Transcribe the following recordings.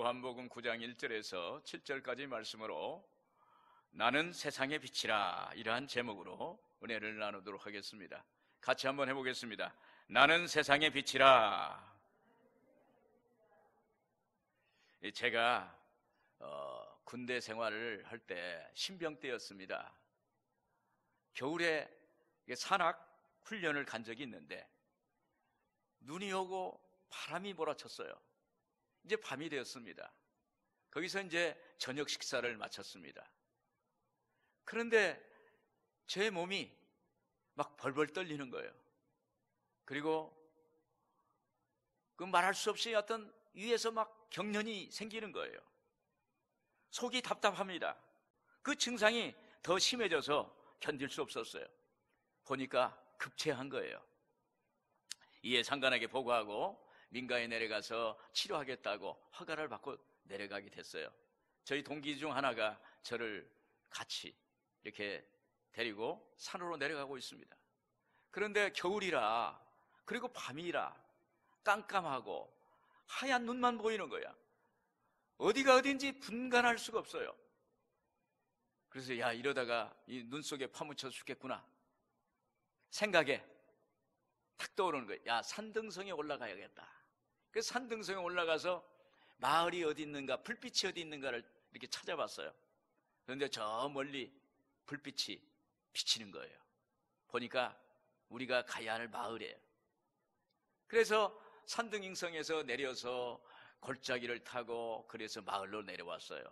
요한복음 9장 1절에서 7절까지 말씀으로 나는 세상의 빛이라, 이러한 제목으로 은혜를 나누도록 하겠습니다. 같이 한번 해보겠습니다. 나는 세상의 빛이라. 제가 군대 생활을 할 때 신병 때였습니다. 겨울에 산악 훈련을 간 적이 있는데 눈이 오고 바람이 몰아쳤어요. 이제 밤이 되었습니다. 거기서 이제 저녁 식사를 마쳤습니다. 그런데 제 몸이 막 벌벌 떨리는 거예요. 그리고 그 말할 수 없이 어떤 위에서 막 경련이 생기는 거예요. 속이 답답합니다. 그 증상이 더 심해져서 견딜 수 없었어요. 보니까 급체한 거예요. 이에 상관에게 보고하고 민가에 내려가서 치료하겠다고 허가를 받고 내려가게 됐어요. 저희 동기 중 하나가 저를 같이 이렇게 데리고 산으로 내려가고 있습니다. 그런데 겨울이라, 그리고 밤이라 깜깜하고 하얀 눈만 보이는 거야. 어디가 어딘지 분간할 수가 없어요. 그래서 야, 이러다가 이 눈 속에 파묻혀 죽겠구나 생각에 탁 떠오르는 거예요. 야, 산등성에 올라가야겠다. 그래서 산등성에 올라가서 마을이 어디 있는가, 불빛이 어디 있는가를 이렇게 찾아봤어요. 그런데 저 멀리 불빛이 비치는 거예요. 보니까 우리가 가야 할 마을이에요. 그래서 산등ing성에서 내려서 골짜기를 타고 그래서 마을로 내려왔어요.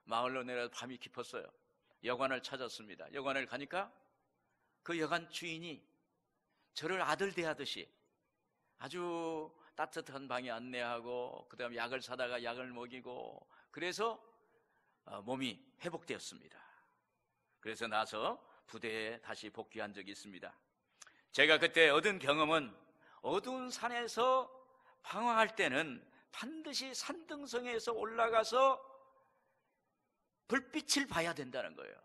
마을로 내려서 밤이 깊었어요. 여관을 찾았습니다. 여관을 가니까 그 여관 주인이 저를 아들 대하듯이 아주 따뜻한 방에 안내하고 그 다음에 약을 사다가 약을 먹이고, 그래서 몸이 회복되었습니다. 그래서 나서 부대에 다시 복귀한 적이 있습니다. 제가 그때 얻은 경험은 어두운 산에서 방황할 때는 반드시 산등성에서 올라가서 불빛을 봐야 된다는 거예요.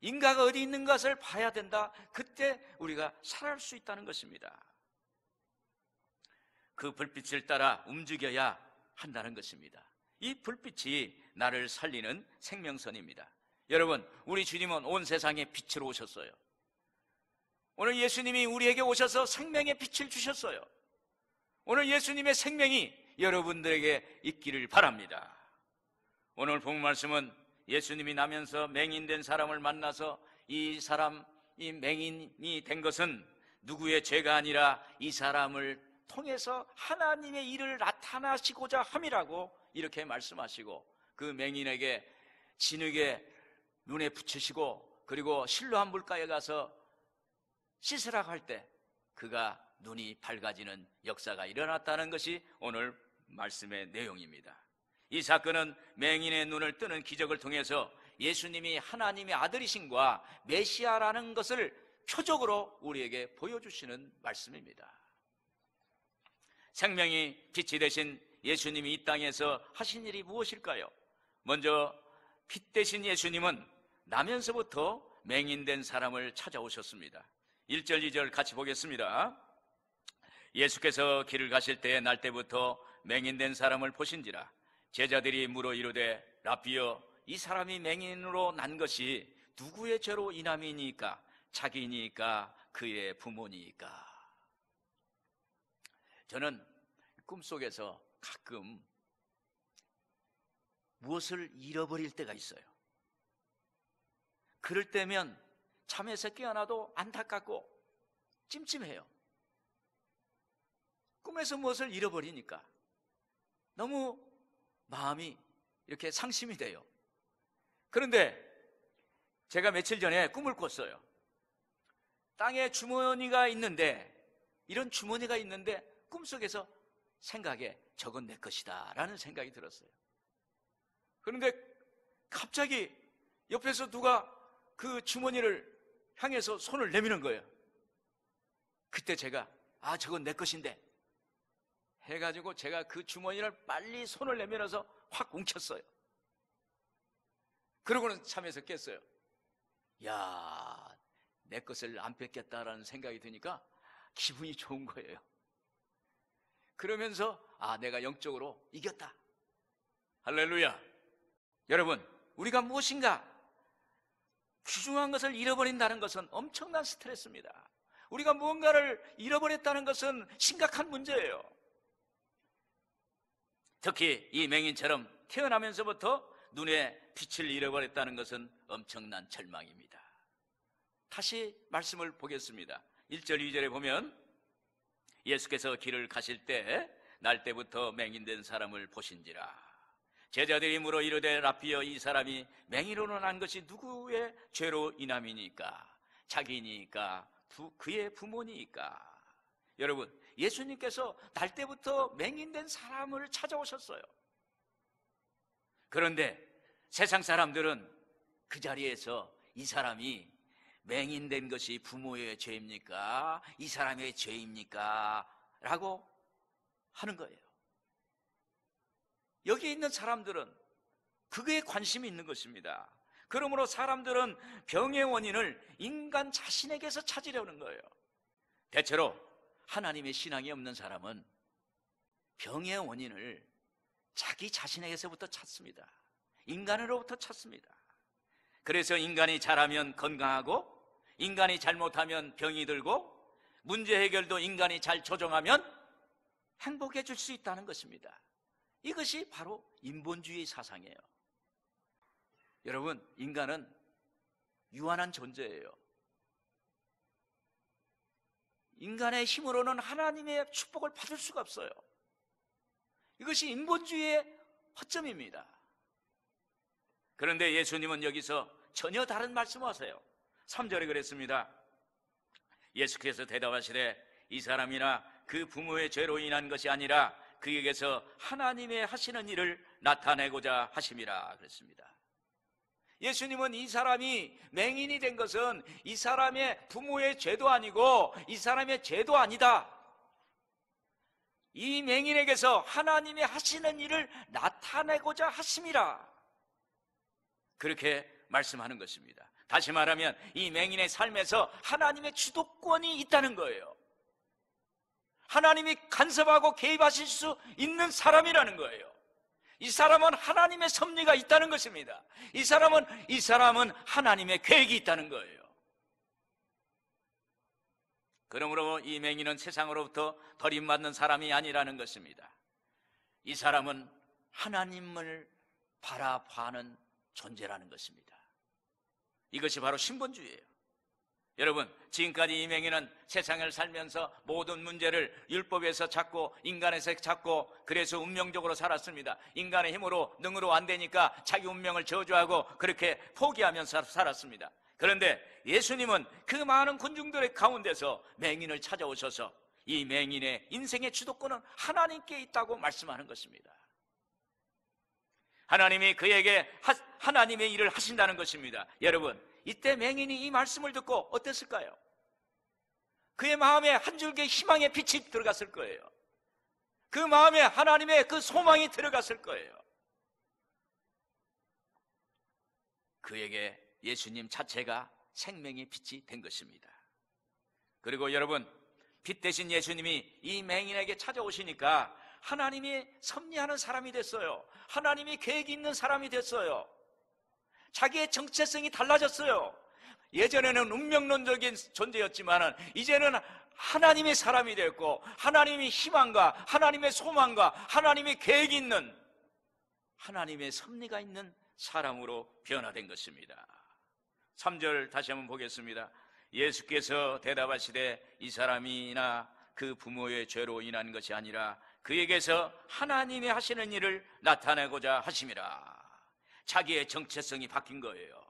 인가가 어디 있는 것을 봐야 된다. 그때 우리가 살아갈 수 있다는 것입니다. 그 불빛을 따라 움직여야 한다는 것입니다. 이 불빛이 나를 살리는 생명선입니다. 여러분, 우리 주님은 온 세상에 빛으로 오셨어요. 오늘 예수님이 우리에게 오셔서 생명의 빛을 주셨어요. 오늘 예수님의 생명이 여러분들에게 있기를 바랍니다. 오늘 본 말씀은 예수님이 나면서 맹인된 사람을 만나서 이 맹인이 된 것은 누구의 죄가 아니라 이 사람을 통해서 하나님의 일을 나타나시고자 함이라고 이렇게 말씀하시고, 그 맹인에게 진흙에 눈에 붙이시고 그리고 실로암 물가에 가서 씻으라고 할 때 그가 눈이 밝아지는 역사가 일어났다는 것이 오늘 말씀의 내용입니다. 이 사건은 맹인의 눈을 뜨는 기적을 통해서 예수님이 하나님의 아들이신과 메시아라는 것을 표적으로 우리에게 보여주시는 말씀입니다. 생명이 빛이 되신 예수님이 이 땅에서 하신 일이 무엇일까요? 먼저 빛 되신 예수님은 나면서부터 맹인된 사람을 찾아오셨습니다. 1절 2절 같이 보겠습니다. 예수께서 길을 가실 때에 날 때부터 맹인된 사람을 보신지라. 제자들이 물어 이르되 라삐여, 이 사람이 맹인으로 난 것이 누구의 죄로 인함이니까? 자기니까 그의 부모니까? 저는 꿈속에서 가끔 무엇을 잃어버릴 때가 있어요. 그럴 때면 잠에서 깨어나도 안타깝고 찜찜해요. 꿈에서 무엇을 잃어버리니까 너무 마음이 이렇게 상심이 돼요. 그런데 제가 며칠 전에 꿈을 꿨어요. 땅에 주머니가 있는데, 이런 주머니가 있는데 꿈속에서 생각에 저건 내 것이다 라는 생각이 들었어요. 그런데 갑자기 옆에서 누가 그 주머니를 향해서 손을 내미는 거예요. 그때 제가 저건 내 것인데 해가지고 제가 그 주머니를 빨리 손을 내밀어서 확 웅켰어요. 그러고는 잠에서 깼어요. 야, 내 것을 안 뺏겠다라는 생각이 드니까 기분이 좋은 거예요. 그러면서 내가 영적으로 이겼다. 할렐루야. 여러분, 우리가 무엇인가 귀중한 것을 잃어버린다는 것은 엄청난 스트레스입니다. 우리가 무언가를 잃어버렸다는 것은 심각한 문제예요. 특히 이 맹인처럼 태어나면서부터 눈에 빛을 잃어버렸다는 것은 엄청난 절망입니다. 다시 말씀을 보겠습니다. 1절 2절에 보면 예수께서 길을 가실 때 날 때부터 맹인된 사람을 보신지라. 제자들이 물어 이르되 라피여, 이 사람이 맹인으로 난 것이 누구의 죄로 인함이니까? 자기니까? 그의 부모니까? 여러분, 예수님께서 날 때부터 맹인된 사람을 찾아오셨어요. 그런데 세상 사람들은 그 자리에서 이 사람이 맹인된 것이 부모의 죄입니까? 이 사람의 죄입니까? 라고 하는 거예요. 여기 있는 사람들은 그거에 관심이 있는 것입니다. 그러므로 사람들은 병의 원인을 인간 자신에게서 찾으려는 거예요. 대체로 하나님의 신앙이 없는 사람은 병의 원인을 자기 자신에게서부터 찾습니다. 인간으로부터 찾습니다. 그래서 인간이 잘하면 건강하고, 인간이 잘못하면 병이 들고, 문제 해결도 인간이 잘 조정하면 행복해질 수 있다는 것입니다. 이것이 바로 인본주의 사상이에요. 여러분, 인간은 유한한 존재예요. 인간의 힘으로는 하나님의 축복을 받을 수가 없어요. 이것이 인본주의의 허점입니다. 그런데 예수님은 여기서 전혀 다른 말씀을 하세요. 3절에 그랬습니다. 예수께서 대답하시되 이 사람이나 그 부모의 죄로 인한 것이 아니라 그에게서 하나님의 하시는 일을 나타내고자 하심이라 그랬습니다. 예수님은 이 사람이 맹인이 된 것은 이 사람의 부모의 죄도 아니고 이 사람의 죄도 아니다. 이 맹인에게서 하나님의 하시는 일을 나타내고자 하심이라, 그렇게 말씀하는 것입니다. 다시 말하면 이 맹인의 삶에서 하나님의 주도권이 있다는 거예요. 하나님이 간섭하고 개입하실 수 있는 사람이라는 거예요. 이 사람은 하나님의 섭리가 있다는 것입니다. 이 사람은 하나님의 계획이 있다는 거예요. 그러므로 이 맹인은 세상으로부터 버림받는 사람이 아니라는 것입니다. 이 사람은 하나님을 바라봐는 존재라는 것입니다. 이것이 바로 신본주의예요. 여러분, 지금까지 이 맹인은 세상을 살면서 모든 문제를 율법에서 찾고 인간에서 찾고 그래서 운명적으로 살았습니다. 인간의 힘으로 능으로 안 되니까 자기 운명을 저주하고 그렇게 포기하면서 살았습니다. 그런데 예수님은 그 많은 군중들의 가운데서 맹인을 찾아오셔서 이 맹인의 인생의 주도권은 하나님께 있다고 말씀하는 것입니다. 하나님이 그에게 하나님의 일을 하신다는 것입니다. 여러분, 이때 맹인이 이 말씀을 듣고 어땠을까요? 그의 마음에 한 줄기 희망의 빛이 들어갔을 거예요. 그 마음에 하나님의 그 소망이 들어갔을 거예요. 그에게 예수님 자체가 생명의 빛이 된 것입니다. 그리고 여러분, 빛 대신 예수님이 이 맹인에게 찾아오시니까 하나님이 섭리하는 사람이 됐어요. 하나님이 계획이 있는 사람이 됐어요. 자기의 정체성이 달라졌어요. 예전에는 운명론적인 존재였지만 이제는 하나님의 사람이 됐고, 하나님의 희망과 하나님의 소망과 하나님의 계획이 있는, 하나님의 섭리가 있는 사람으로 변화된 것입니다. 3절 다시 한번 보겠습니다. 예수께서 대답하시되 이 사람이나 그 부모의 죄로 인한 것이 아니라 그에게서 하나님이 하시는 일을 나타내고자 하심이라. 자기의 정체성이 바뀐 거예요.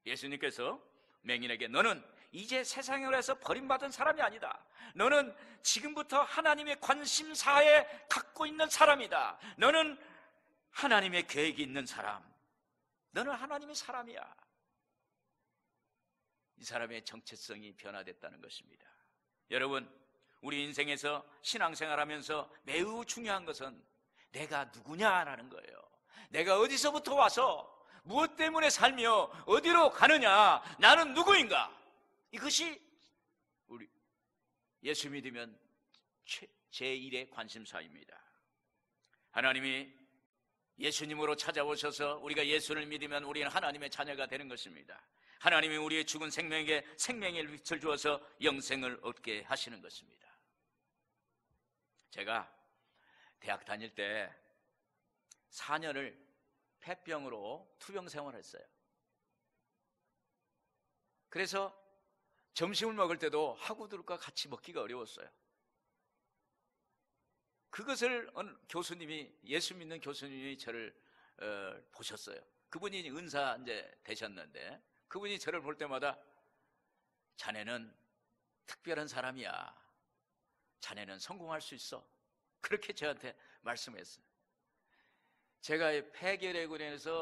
예수님께서 맹인에게 너는 이제 세상에서 버림받은 사람이 아니다. 너는 지금부터 하나님의 관심사에 갖고 있는 사람이다. 너는 하나님의 계획이 있는 사람. 너는 하나님의 사람이야. 이 사람의 정체성이 변화됐다는 것입니다. 여러분, 우리 인생에서 신앙생활하면서 매우 중요한 것은 내가 누구냐라는 거예요. 내가 어디서부터 와서 무엇 때문에 살며 어디로 가느냐, 나는 누구인가? 이것이 우리 예수 믿으면 제1의 관심사입니다. 하나님이 예수님으로 찾아오셔서 우리가 예수를 믿으면 우리는 하나님의 자녀가 되는 것입니다. 하나님이 우리의 죽은 생명에게 생명의 빛을 주어서 영생을 얻게 하시는 것입니다. 제가 대학 다닐 때 4년을 폐병으로 투병 생활을 했어요. 그래서 점심을 먹을 때도 학우들과 같이 먹기가 어려웠어요. 그것을 교수님이, 예수 믿는 교수님이 저를 보셨어요. 그분이 은사 이제 되셨는데, 그분이 저를 볼 때마다 자네는 특별한 사람이야. 자네는 성공할 수 있어. 그렇게 저한테 말씀했어요. 제가 폐결핵으로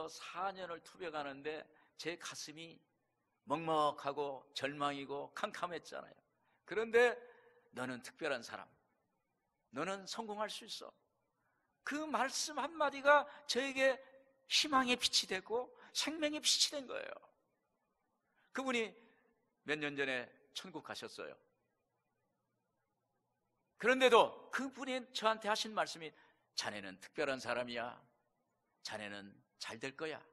4년을 투병하는데 제 가슴이 먹먹하고 절망이고 캄캄했잖아요. 그런데 너는 특별한 사람, 너는 성공할 수 있어. 그 말씀 한마디가 저에게 희망의 빛이 되고 생명의 빛이 된 거예요. 그분이 몇 년 전에 천국 가셨어요. 그런데도 그분이 저한테 하신 말씀이 자네는 특별한 사람이야. 자네는 잘 될 거야.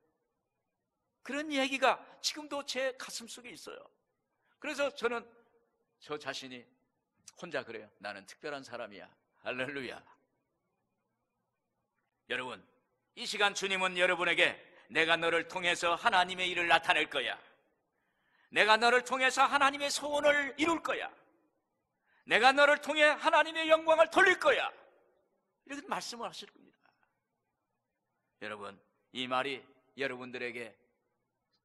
그런 얘기가 지금도 제 가슴 속에 있어요. 그래서 저는 저 자신이 혼자 그래요. 나는 특별한 사람이야. 할렐루야. 여러분, 이 시간 주님은 여러분에게 내가 너를 통해서 하나님의 일을 나타낼 거야. 내가 너를 통해서 하나님의 소원을 이룰 거야. 내가 너를 통해 하나님의 영광을 돌릴 거야. 이렇게 말씀을 하실 겁니다. 여러분, 이 말이 여러분들에게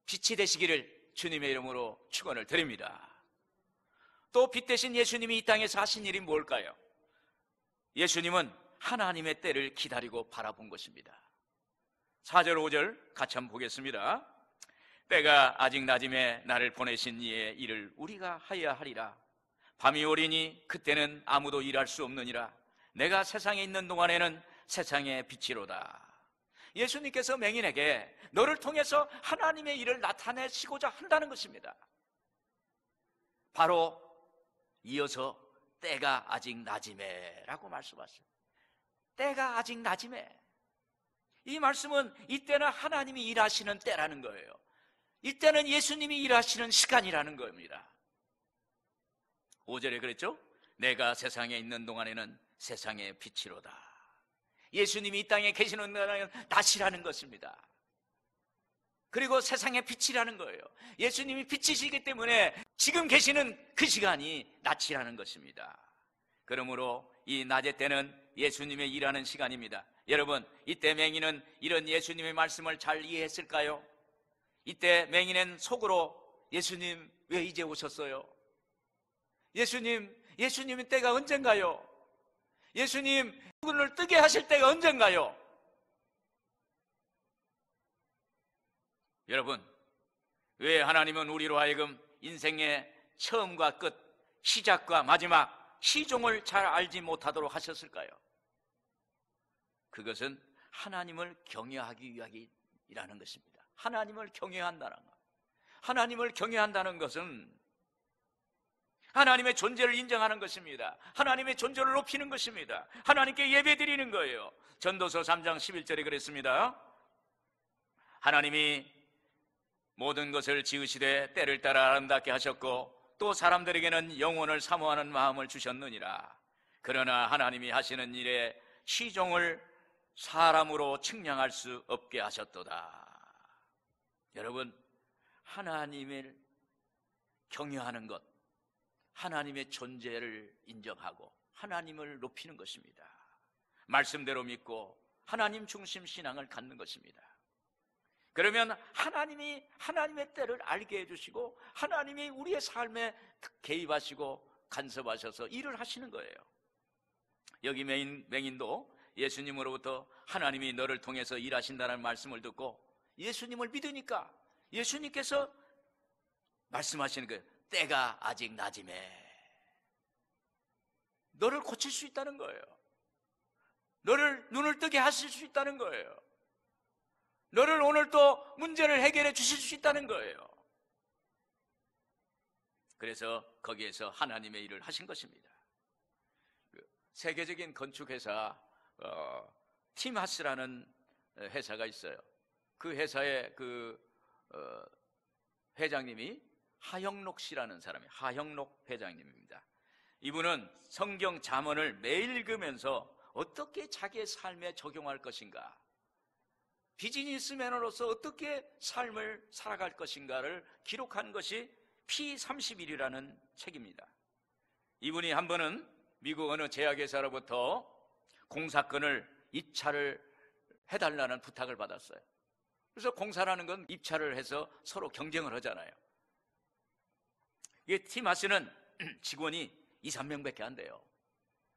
빛이 되시기를 주님의 이름으로 축원을 드립니다. 또 빛 대신 예수님이 이 땅에서 하신 일이 뭘까요? 예수님은 하나님의 때를 기다리고 바라본 것입니다. 4절 5절 같이 한번 보겠습니다. 때가 아직 낮음에 나를 보내신 이의 일을 우리가 하여야 하리라. 밤이 오리니 그때는 아무도 일할 수 없느니라. 내가 세상에 있는 동안에는 세상의 빛이로다. 예수님께서 맹인에게 너를 통해서 하나님의 일을 나타내시고자 한다는 것입니다. 바로 이어서 때가 아직 낮음에 라고 말씀하셨어요. 때가 아직 낮음에. 이 말씀은 이때는 하나님이 일하시는 때라는 거예요. 이때는 예수님이 일하시는 시간이라는 겁니다. 5절에 그랬죠? 내가 세상에 있는 동안에는 세상의 빛이로다. 예수님이 이 땅에 계시는 동안에는 낮이라는 것입니다. 그리고 세상의 빛이라는 거예요. 예수님이 빛이시기 때문에 지금 계시는 그 시간이 낮이라는 것입니다. 그러므로 이 낮의 때는 예수님의 일하는 시간입니다. 여러분, 이때 맹인은 이런 예수님의 말씀을 잘 이해했을까요? 이때 맹인은 속으로 예수님 왜 이제 오셨어요? 예수님의 때가 언젠가요? 예수님 눈을 뜨게 하실 때가 언젠가요? 여러분, 왜 하나님은 우리로 하여금 인생의 처음과 끝, 시작과 마지막, 시종을 잘 알지 못하도록 하셨을까요? 그것은 하나님을 경외하기 위함이라는 것입니다. 하나님을 경외한다는 것. 하나님을 경외한다는 것은 하나님의 존재를 인정하는 것입니다. 하나님의 존재를 높이는 것입니다. 하나님께 예배드리는 거예요. 전도서 3장 11절에 그랬습니다. 하나님이 모든 것을 지으시되 때를 따라 아름답게 하셨고 또 사람들에게는 영혼을 사모하는 마음을 주셨느니라. 그러나 하나님이 하시는 일에 시종을 사람으로 측량할 수 없게 하셨도다. 여러분, 하나님을 경외하는 것, 하나님의 존재를 인정하고 하나님을 높이는 것입니다. 말씀대로 믿고 하나님 중심 신앙을 갖는 것입니다. 그러면 하나님이 하나님의 때를 알게 해주시고 하나님이 우리의 삶에 개입하시고 간섭하셔서 일을 하시는 거예요. 여기 맹인도 예수님으로부터 하나님이 너를 통해서 일하신다는 말씀을 듣고 예수님을 믿으니까 예수님께서 말씀하시는 거예요. 때가 아직 낮음에 너를 고칠 수 있다는 거예요. 너를 눈을 뜨게 하실 수 있다는 거예요. 너를 오늘 또 문제를 해결해 주실 수 있다는 거예요. 그래서 거기에서 하나님의 일을 하신 것입니다. 세계적인 건축회사 팀하스라는 회사가 있어요. 그 회사의 회장님이 하형록 씨라는 사람이에요. 하형록 회장님입니다. 이분은 성경 잠언을 매일 읽으면서 어떻게 자기의 삶에 적용할 것인가, 비즈니스맨으로서 어떻게 삶을 살아갈 것인가를 기록한 것이 P31이라는 책입니다. 이분이 한 번은 미국 어느 제약회사로부터 공사건을 입찰을 해달라는 부탁을 받았어요. 그래서 공사라는 건 입찰을 해서 서로 경쟁을 하잖아요. 이 티마스는 직원이 2, 3명밖에 안 돼요.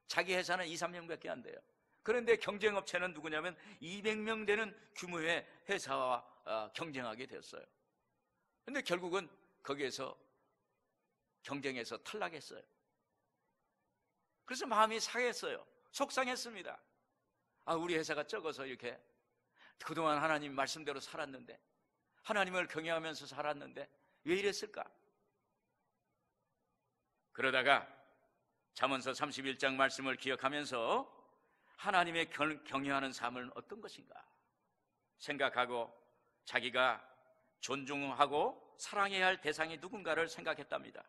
자기 회사는 2, 3명밖에 안 돼요. 그런데 경쟁업체는 누구냐면 200명 되는 규모의 회사와 경쟁하게 되었어요. 그런데 결국은 거기에서 경쟁에서 탈락했어요. 그래서 마음이 상했어요. 속상했습니다. 우리 회사가 적어서 이렇게 그동안 하나님 말씀대로 살았는데, 하나님을 경외하면서 살았는데 왜 이랬을까? 그러다가 잠언서 31장 말씀을 기억하면서 하나님의 경외하는 삶은 어떤 것인가 생각하고 자기가 존중하고 사랑해야 할 대상이 누군가를 생각했답니다.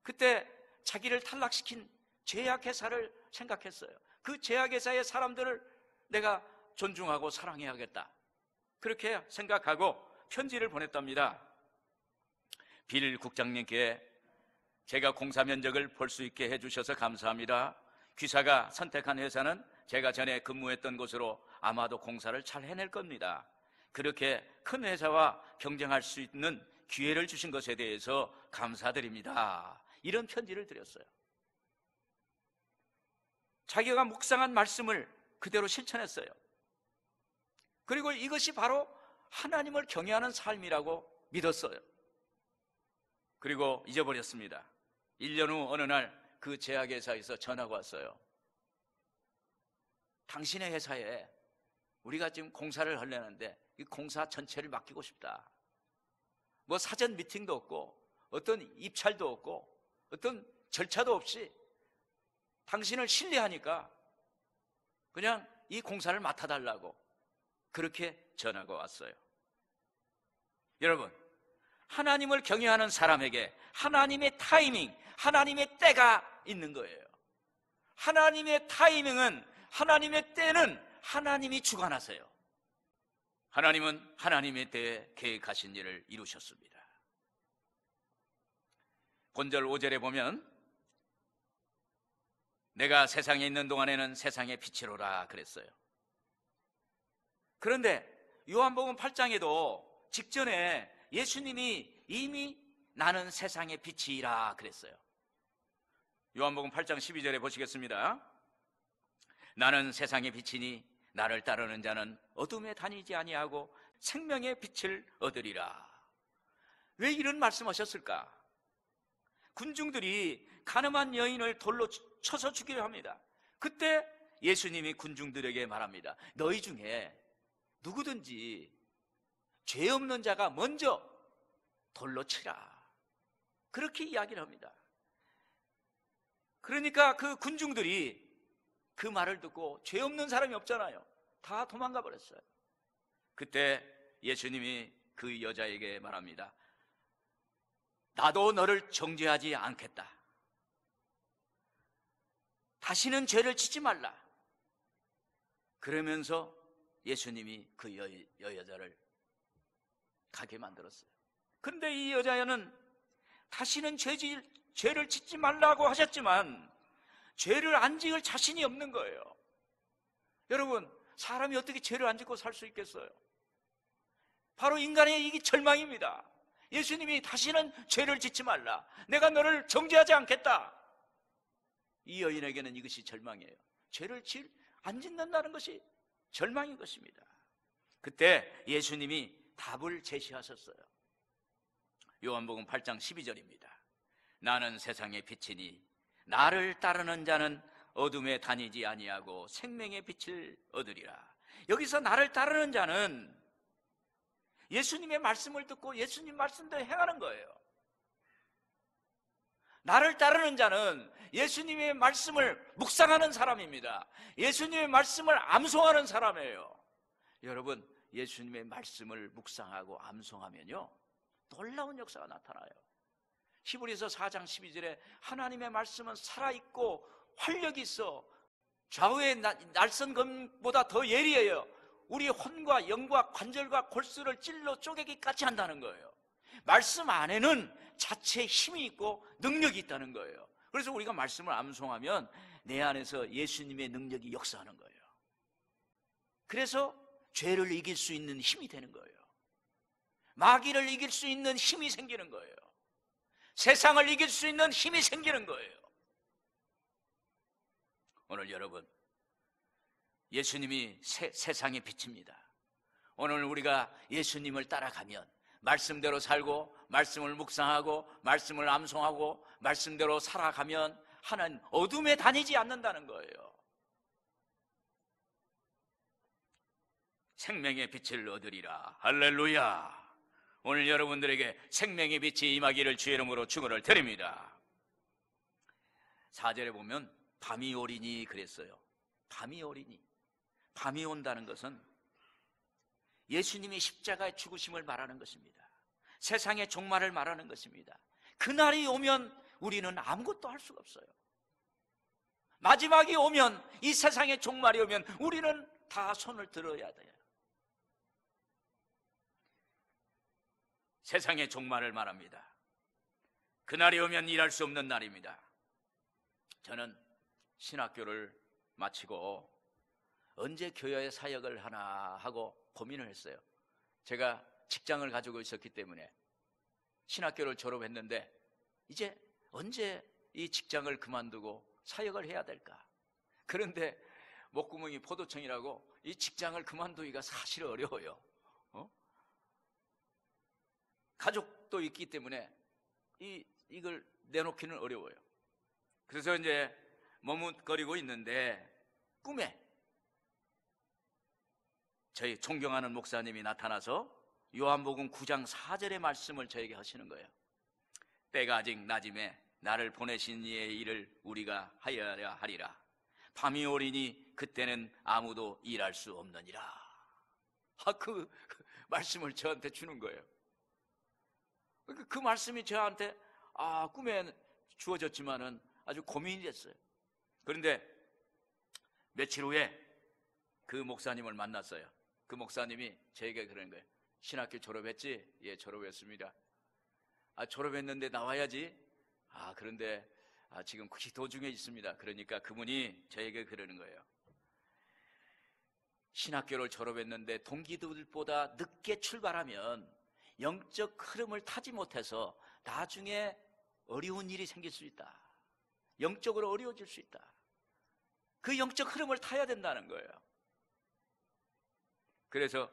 그때 자기를 탈락시킨 제약회사를 생각했어요. 그 제약회사의 사람들을 내가 존중하고 사랑해야겠다, 그렇게 생각하고 편지를 보냈답니다. 빌 국장님께 제가 공사 면적을 볼 수 있게 해주셔서 감사합니다. 귀사가 선택한 회사는 제가 전에 근무했던 곳으로 아마도 공사를 잘 해낼 겁니다. 그렇게 큰 회사와 경쟁할 수 있는 기회를 주신 것에 대해서 감사드립니다. 이런 편지를 드렸어요. 자기가 묵상한 말씀을 그대로 실천했어요. 그리고 이것이 바로 하나님을 경외하는 삶이라고 믿었어요. 그리고 잊어버렸습니다. 1년 후 어느 날 그 제약회사에서 전화가 왔어요. 당신의 회사에 우리가 지금 공사를 하려는데 이 공사 전체를 맡기고 싶다. 뭐 사전 미팅도 없고 어떤 입찰도 없고 어떤 절차도 없이 당신을 신뢰하니까 그냥 이 공사를 맡아달라고 그렇게 전화가 왔어요. 여러분, 하나님을 경외하는 사람에게 하나님의 타이밍, 하나님의 때가 있는 거예요. 하나님의 타이밍은, 하나님의 때는 하나님이 주관하세요. 하나님은 하나님의 때에 계획하신 일을 이루셨습니다. 본절 5절에 보면 내가 세상에 있는 동안에는 세상의 빛이로라 그랬어요. 그런데 요한복음 8장에도 직전에 예수님이 이미 나는 세상의 빛이라 그랬어요. 요한복음 8장 12절에 보시겠습니다. 나는 세상의 빛이니 나를 따르는 자는 어둠에 다니지 아니하고 생명의 빛을 얻으리라. 왜 이런 말씀하셨을까? 군중들이 가늠한 여인을 돌로 쳐서 죽이려 합니다. 그때 예수님이 군중들에게 말합니다. 너희 중에 누구든지 죄 없는 자가 먼저 돌로 치라. 그렇게 이야기를 합니다. 그러니까 그 군중들이 그 말을 듣고 죄 없는 사람이 없잖아요. 다 도망가 버렸어요. 그때 예수님이 그 여자에게 말합니다. 나도 너를 정죄하지 않겠다. 다시는 죄를 짓지 말라. 그러면서 예수님이 그 여자를 가게 만들었어요. 그런데 이 여자는 다시는 죄를 짓지 말라고 하셨지만 죄를 안 지을 자신이 없는 거예요. 여러분, 사람이 어떻게 죄를 안 짓고 살 수 있겠어요? 바로 인간의 이게 절망입니다. 예수님이 다시는 죄를 짓지 말라, 내가 너를 정죄하지 않겠다. 이 여인에게는 이것이 절망이에요. 죄를 안 짓는다는 것이 절망인 것입니다. 그때 예수님이 답을 제시하셨어요. 요한복음 8장 12절입니다. 나는 세상의 빛이니 나를 따르는 자는 어둠에 다니지 아니하고 생명의 빛을 얻으리라. 여기서 나를 따르는 자는 예수님의 말씀을 듣고 예수님 말씀대로 행하는 거예요. 나를 따르는 자는 예수님의 말씀을 묵상하는 사람입니다. 예수님의 말씀을 암송하는 사람이에요. 여러분, 예수님의 말씀을 묵상하고 암송하면요, 놀라운 역사가 나타나요. 히브리서 4장 12절에 하나님의 말씀은 살아있고 활력이 있어 좌우의 날선 검보다 더 예리해요. 우리 혼과 영과 관절과 골수를 찔러 쪼개기까지 한다는 거예요. 말씀 안에는 자체의 힘이 있고 능력이 있다는 거예요. 그래서 우리가 말씀을 암송하면 내 안에서 예수님의 능력이 역사하는 거예요. 그래서 죄를 이길 수 있는 힘이 되는 거예요. 마귀를 이길 수 있는 힘이 생기는 거예요. 세상을 이길 수 있는 힘이 생기는 거예요. 오늘 여러분, 예수님이 세상의 빛입니다. 오늘 우리가 예수님을 따라가면 말씀대로 살고 말씀을 묵상하고 말씀을 암송하고 말씀대로 살아가면 하나님 어둠에 다니지 않는다는 거예요. 생명의 빛을 얻으리라. 할렐루야. 오늘 여러분들에게 생명의 빛이 임하기를 주의 이름으로 축원을 드립니다. 4절에 보면 밤이 오리니 그랬어요. 밤이 오리니. 밤이 온다는 것은 예수님이 십자가의 죽으심을 말하는 것입니다. 세상의 종말을 말하는 것입니다. 그날이 오면 우리는 아무것도 할 수가 없어요. 마지막이 오면, 이 세상의 종말이 오면 우리는 다 손을 들어야 돼요. 세상의 종말을 말합니다. 그날이 오면 일할 수 없는 날입니다. 저는 신학교를 마치고 언제 교회에 사역을 하나 하고 고민을 했어요. 제가 직장을 가지고 있었기 때문에 신학교를 졸업했는데 이제 언제 이 직장을 그만두고 사역을 해야 될까? 그런데 목구멍이 포도청이라고 이 직장을 그만두기가 사실 어려워요. 가족도 있기 때문에 이걸 내놓기는 어려워요. 그래서 이제 머뭇거리고 있는데 꿈에 저희 존경하는 목사님이 나타나서 요한복음 9장 4절의 말씀을 저에게 하시는 거예요. 때가 아직 낮음에 나를 보내신 이의 일을 우리가 하여야 하리라. 밤이 오리니 그때는 아무도 일할 수 없느니라. 그 말씀을 저한테 주는 거예요. 그 말씀이 저한테 꿈에 주어졌지만은 아주 고민이 됐어요. 그런데 며칠 후에 그 목사님을 만났어요. 그 목사님이 저에게 그러는 거예요. 신학교 졸업했지? 예, 졸업했습니다. 졸업했는데 나와야지. 그런데 지금 기도 중에 있습니다. 그러니까 그분이 저에게 그러는 거예요. 신학교를 졸업했는데 동기들보다 늦게 출발하면 영적 흐름을 타지 못해서 나중에 어려운 일이 생길 수 있다. 영적으로 어려워질 수 있다. 그 영적 흐름을 타야 된다는 거예요. 그래서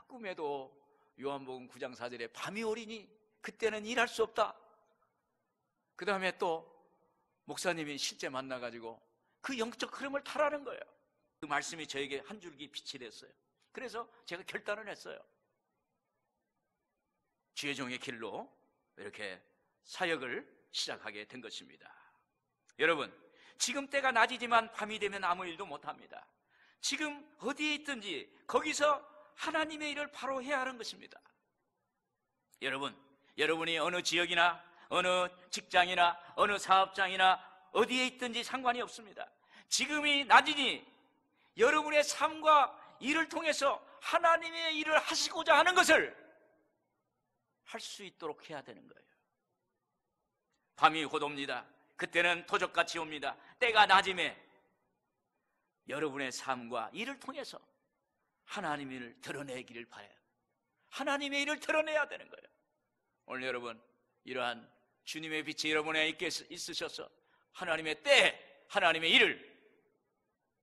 꿈에도 요한복음 9장 4절에 밤이 오리니 그때는 일할 수 없다. 그 다음에 또 목사님이 실제 만나가지고 그 영적 흐름을 타라는 거예요. 그 말씀이 저에게 한 줄기 빛이 됐어요. 그래서 제가 결단을 했어요. 주의 종의 길로 이렇게 사역을 시작하게 된 것입니다. 여러분, 지금 때가 낮이지만 밤이 되면 아무 일도 못합니다. 지금 어디에 있든지 거기서 하나님의 일을 바로 해야 하는 것입니다. 여러분이 어느 지역이나 어느 직장이나 어느 사업장이나 어디에 있든지 상관이 없습니다. 지금이 낮이니 여러분의 삶과 일을 통해서 하나님의 일을 하시고자 하는 것을 할 수 있도록 해야 되는 거예요. 밤이 곧 옵니다. 그때는 도적같이 옵니다. 때가 낮음에 여러분의 삶과 일을 통해서 하나님의 일을 드러내기를 바라요. 하나님의 일을 드러내야 되는 거예요. 오늘 여러분, 이러한 주님의 빛이 여러분에게 있으셔서 하나님의 때, 하나님의 일을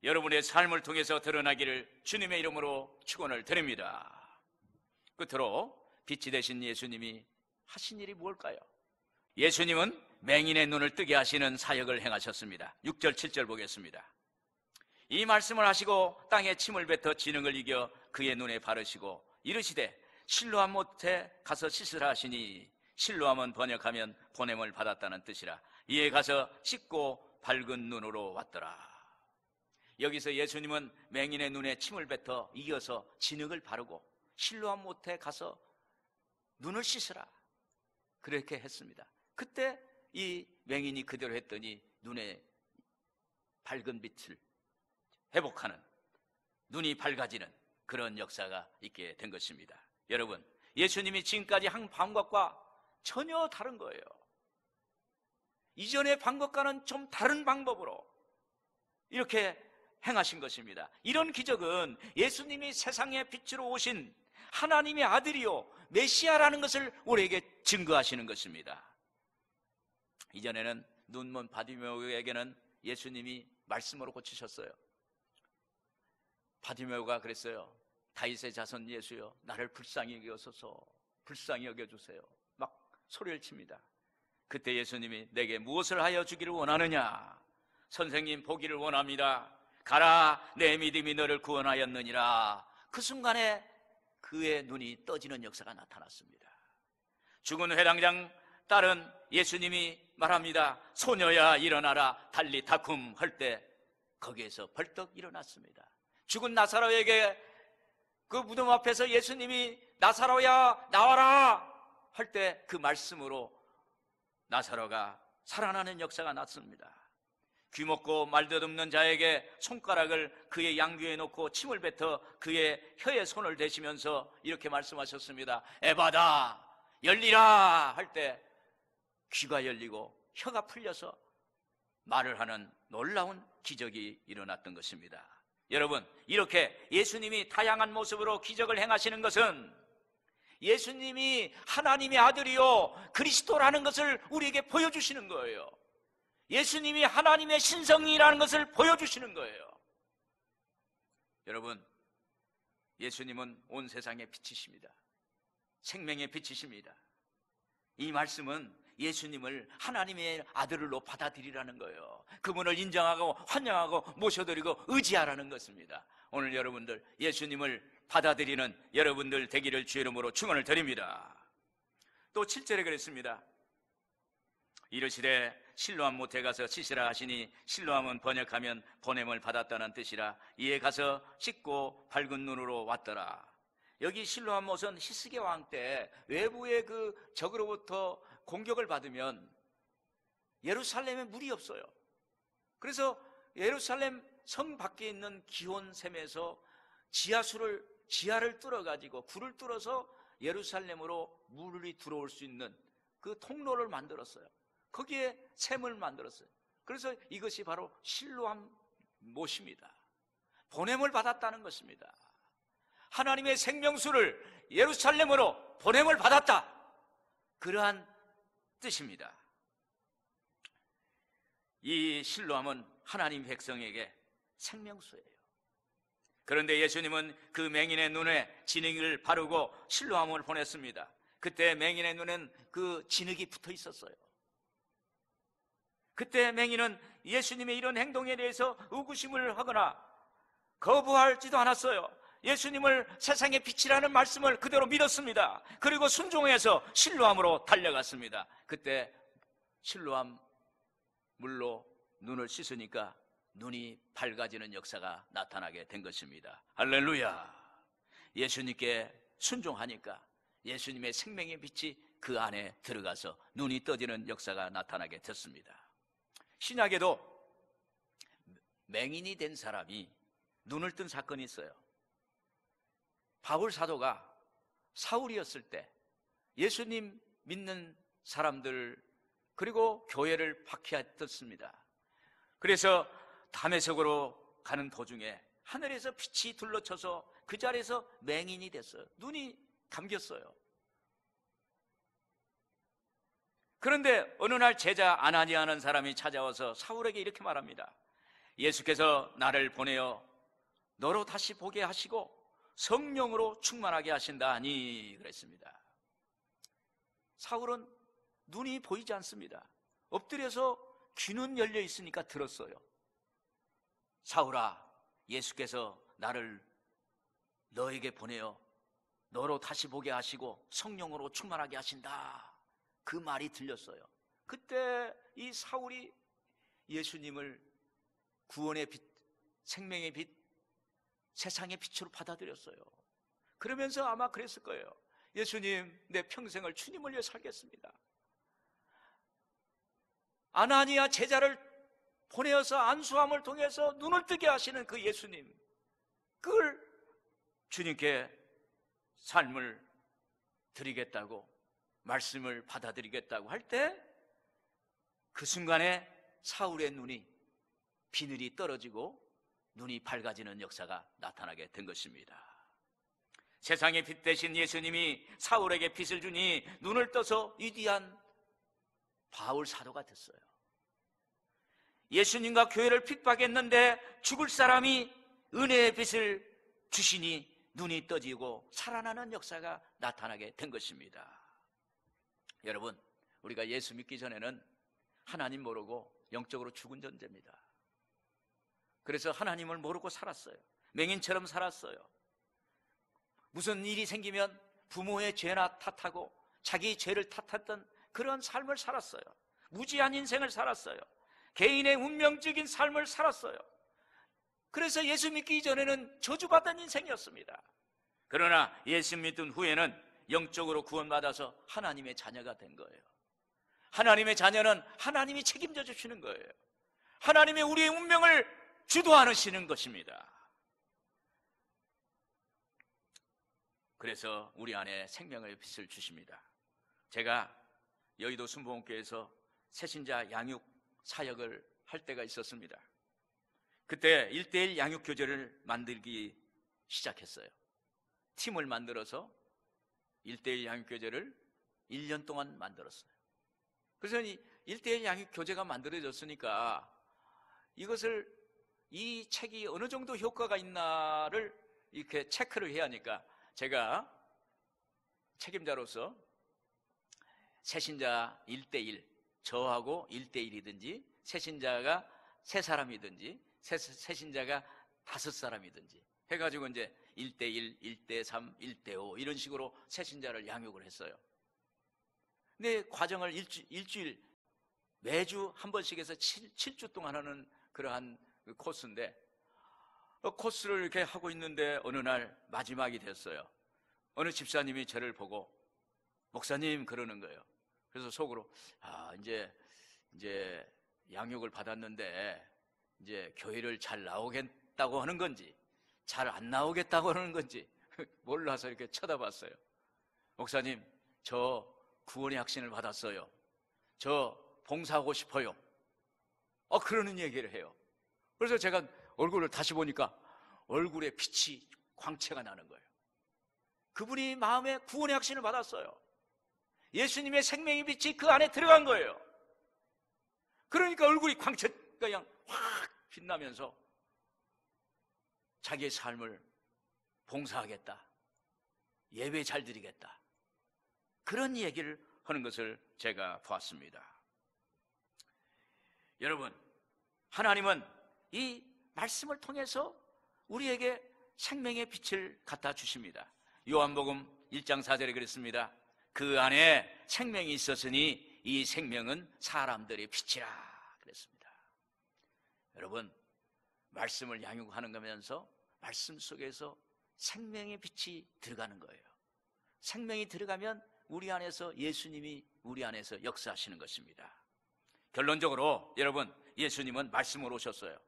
여러분의 삶을 통해서 드러나기를 주님의 이름으로 축원을 드립니다. 끝으로 빛이 되신 예수님이 하신 일이 무엇일까요? 예수님은 맹인의 눈을 뜨게 하시는 사역을 행하셨습니다. 6절 7절 보겠습니다. 이 말씀을 하시고 땅에 침을 뱉어 지능을 이겨 그의 눈에 바르시고 이르시되 실로암 못에 가서 씻으라 하시니, 실로암은 번역하면 보냄을 받았다는 뜻이라. 이에 가서 씻고 밝은 눈으로 왔더라. 여기서 예수님은 맹인의 눈에 침을 뱉어 이어서 진흙을 바르고 실로암 못에 가서 눈을 씻으라, 그렇게 했습니다. 그때 이 맹인이 그대로 했더니 눈에 밝은 빛을 회복하는, 눈이 밝아지는 그런 역사가 있게 된 것입니다. 여러분, 예수님이 지금까지 한 방법과 전혀 다른 거예요. 이전의 방법과는 좀 다른 방법으로 이렇게 행하신 것입니다. 이런 기적은 예수님이 세상의 빛으로 오신 하나님의 아들이요 메시아라는 것을 우리에게 증거하시는 것입니다. 이전에는 눈먼 바디메오에게는 예수님이 말씀으로 고치셨어요. 바디메오가 그랬어요. 다윗의 자손 예수여, 나를 불쌍히 여겨소서, 불쌍히 여겨주세요, 막 소리를 칩니다. 그때 예수님이 내게 무엇을 하여 주기를 원하느냐? 선생님, 보기를 원합니다. 가라, 내 믿음이 너를 구원하였느니라. 그 순간에 그의 눈이 떠지는 역사가 나타났습니다. 죽은 회당장 딸은 예수님이 말합니다. 소녀야 일어나라, 달리 다쿰 할 때 거기에서 벌떡 일어났습니다. 죽은 나사로에게 그 무덤 앞에서 예수님이 나사로야 나와라 할 때 그 말씀으로 나사로가 살아나는 역사가 났습니다. 귀먹고 말덧없는 자에게 손가락을 그의 양귀에 놓고 침을 뱉어 그의 혀에 손을 대시면서 이렇게 말씀하셨습니다. 에바다, 열리라 할 때 귀가 열리고 혀가 풀려서 말을 하는 놀라운 기적이 일어났던 것입니다. 여러분, 이렇게 예수님이 다양한 모습으로 기적을 행하시는 것은 예수님이 하나님의 아들이요 그리스도라는 것을 우리에게 보여주시는 거예요. 예수님이 하나님의 신성이라는 것을 보여주시는 거예요. 여러분, 예수님은 온 세상의 빛이십니다. 생명의 빛이십니다. 이 말씀은 예수님을 하나님의 아들로 받아들이라는 거예요. 그분을 인정하고 환영하고 모셔드리고 의지하라는 것입니다. 오늘 여러분들 예수님을 받아들이는 여러분들 되기를 주의 이름으로 축원을 드립니다. 또 7절에 그랬습니다. 이르시되 실로암 못에 가서 씻으라 하시니, 실로암은 번역하면 보냄을 받았다는 뜻이라. 이에 가서 씻고 밝은 눈으로 왔더라. 여기 실로암 못은 히스기야 왕 때 외부의 그 적으로부터 공격을 받으면 예루살렘에 물이 없어요. 그래서 예루살렘 성 밖에 있는 기온샘에서 지하를 뚫어가지고 굴을 뚫어서 예루살렘으로 물이 들어올 수 있는 그 통로를 만들었어요. 거기에 샘을 만들었어요. 그래서 이것이 바로 실로암 못입니다. 보냄을 받았다는 것입니다. 하나님의 생명수를 예루살렘으로 보냄을 받았다, 그러한 뜻입니다. 이 실로암은 하나님 백성에게 생명수예요. 그런데 예수님은 그 맹인의 눈에 진흙을 바르고 실로암을 보냈습니다. 그때 맹인의 눈에는 그 진흙이 붙어 있었어요. 그때 맹인은 예수님의 이런 행동에 대해서 의구심을 하거나 거부하지도 않았어요. 예수님을 세상의 빛이라는 말씀을 그대로 믿었습니다. 그리고 순종해서 실로암으로 달려갔습니다. 그때 실로암 물로 눈을 씻으니까 눈이 밝아지는 역사가 나타나게 된 것입니다. 할렐루야. 예수님께 순종하니까 예수님의 생명의 빛이 그 안에 들어가서 눈이 떠지는 역사가 나타나게 됐습니다. 신약에도 맹인이 된 사람이 눈을 뜬 사건이 있어요. 바울 사도가 사울이었을 때 예수님 믿는 사람들 그리고 교회를 박해했었습니다. 그래서 다메섹으로 가는 도중에 하늘에서 빛이 둘러쳐서 그 자리에서 맹인이 됐어요. 눈이 감겼어요. 그런데 어느 날 제자 아나니아라는 사람이 찾아와서 사울에게 이렇게 말합니다. 예수께서 나를 보내어 너로 다시 보게 하시고 성령으로 충만하게 하신다 하니, 그랬습니다. 사울은 눈이 보이지 않습니다. 엎드려서 귀는 열려 있으니까 들었어요. 사울아, 예수께서 나를 너에게 보내어 너로 다시 보게 하시고 성령으로 충만하게 하신다, 그 말이 들렸어요. 그때 이 사울이 예수님을 구원의 빛, 생명의 빛, 세상의 빛으로 받아들였어요. 그러면서 아마 그랬을 거예요. 예수님, 내 평생을 주님을 위해 살겠습니다. 아나니아 제자를 보내어서 안수함을 통해서 눈을 뜨게 하시는 그 예수님, 그걸 주님께 삶을 드리겠다고, 말씀을 받아들이겠다고 할 때 그 순간에 사울의 눈이, 비늘이 떨어지고 눈이 밝아지는 역사가 나타나게 된 것입니다. 세상의 빛 대신 예수님이 사울에게 빛을 주니 눈을 떠서 위대한 바울 사도가 됐어요. 예수님과 교회를 핍박했는데 죽을 사람이 은혜의 빛을 주시니 눈이 떠지고 살아나는 역사가 나타나게 된 것입니다. 여러분, 우리가 예수 믿기 전에는 하나님 모르고 영적으로 죽은 존재입니다. 그래서 하나님을 모르고 살았어요. 맹인처럼 살았어요. 무슨 일이 생기면 부모의 죄나 탓하고 자기 죄를 탓했던 그런 삶을 살았어요. 무지한 인생을 살았어요. 개인의 운명적인 삶을 살았어요. 그래서 예수 믿기 이전에는 저주받은 인생이었습니다. 그러나 예수 믿은 후에는 영적으로 구원받아서 하나님의 자녀가 된 거예요. 하나님의 자녀는 하나님이 책임져 주시는 거예요. 하나님이 우리의 운명을 주도하시는 것입니다. 그래서 우리 안에 생명의 빛을 주십니다. 제가 여의도 순복음교회에서 새신자 양육 사역을 할 때가 있었습니다. 그때 1:1 양육교재를 만들기 시작했어요. 팀을 만들어서 1:1 양육교재를 1년 동안 만들었어요. 그래서 이 1:1 양육교재가 만들어졌으니까 이 책이 어느 정도 효과가 있나를 이렇게 체크를 해야 하니까 제가 책임자로서 새신자 1:1, 저하고 1:1이든지 새신자가 3사람이든지 새신자가 5사람이든지 해가지고 이제 1:1, 1:3, 1:5 이런 식으로 새신자를 양육을 했어요. 근데 과정을 일주일 매주 한 번씩 해서 7주 동안 하는 그러한 코스인데 코스를 이렇게 하고 있는데 어느 날 마지막이 됐어요. 어느 집사님이 저를 보고 목사님 그러는 거예요. 그래서 속으로 이제 양육을 받았는데 이제 교회를 잘 나오겠다고 하는 건지 잘 안 나오겠다고 하는 건지 몰라서 이렇게 쳐다봤어요. 목사님, 저 구원의 확신을 받았어요. 저 봉사하고 싶어요. 그러는 얘기를 해요. 그래서 제가 얼굴을 다시 보니까 얼굴에 빛이, 광채가 나는 거예요. 그분이 마음에 구원의 확신을 받았어요. 예수님의 생명의 빛이 그 안에 들어간 거예요. 그러니까 얼굴이 광채가 그냥 확 빛나면서 자기의 삶을 봉사하겠다, 예배 잘 드리겠다, 그런 얘기를 하는 것을 제가 보았습니다. 여러분, 하나님은 이 말씀을 통해서 우리에게 생명의 빛을 갖다 주십니다. 요한복음 1장 4절에 그랬습니다. 그 안에 생명이 있었으니 이 생명은 사람들의 빛이라 그랬습니다. 여러분, 말씀을 양육하는 거면서 말씀 속에서 생명의 빛이 들어가는 거예요. 생명이 들어가면 우리 안에서 예수님이 우리 안에서 역사하시는 것입니다. 결론적으로 여러분, 예수님은 말씀으로 오셨어요.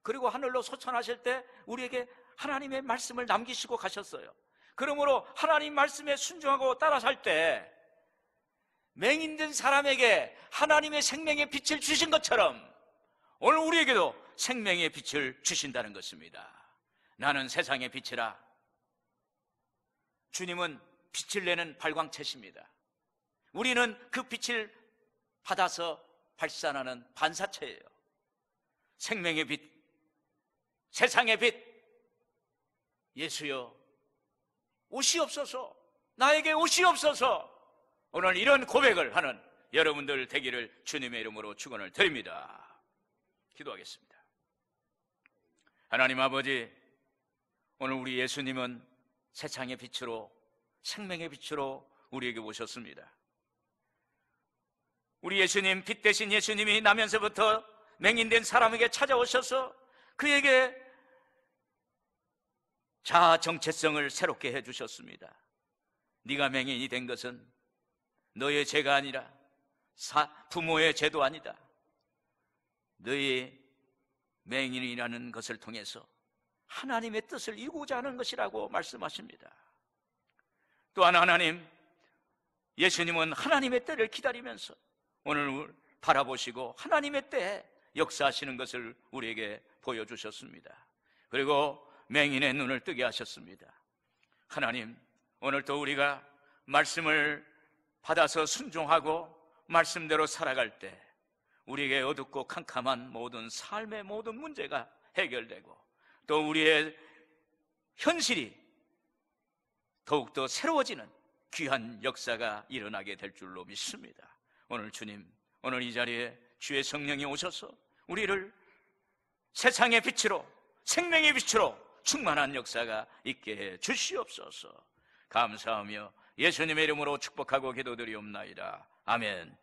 그리고 하늘로 소천하실 때 우리에게 하나님의 말씀을 남기시고 가셨어요. 그러므로 하나님 말씀에 순종하고 따라 살 때 맹인된 사람에게 하나님의 생명의 빛을 주신 것처럼 오늘 우리에게도 생명의 빛을 주신다는 것입니다. 나는 세상의 빛이라. 주님은 빛을 내는 발광체십니다. 우리는 그 빛을 받아서 발산하는 반사체예요. 생명의 빛, 세상의 빛, 예수여 오시옵소서, 나에게 오시옵소서. 오늘 이런 고백을 하는 여러분들 되기를 주님의 이름으로 축원을 드립니다. 기도하겠습니다. 하나님 아버지, 오늘 우리 예수님은 세상의 빛으로, 생명의 빛으로 우리에게 오셨습니다. 우리 예수님, 빛 대신 예수님이 나면서부터 맹인된 사람에게 찾아오셔서 그에게 자아 정체성을 새롭게 해주셨습니다. 네가 맹인이 된 것은 너의 죄가 아니라 부모의 죄도 아니다. 너의 맹인이라는 것을 통해서 하나님의 뜻을 이루고자 하는 것이라고 말씀하십니다. 또한 예수님은 하나님의 때를 기다리면서 오늘 바라보시고 하나님의 때에 역사하시는 것을 우리에게 보여주셨습니다. 그리고 맹인의 눈을 뜨게 하셨습니다. 하나님, 오늘도 우리가 말씀을 받아서 순종하고 말씀대로 살아갈 때 우리에게 어둡고 캄캄한 모든 삶의 모든 문제가 해결되고 또 우리의 현실이 더욱더 새로워지는 귀한 역사가 일어나게 될 줄로 믿습니다. 오늘 주님, 오늘 이 자리에 주의 성령이 오셔서 우리를 세상의 빛으로, 생명의 빛으로 충만한 역사가 있게 해 주시옵소서. 감사하며 예수님의 이름으로 축복하고 기도드리옵나이다. 아멘.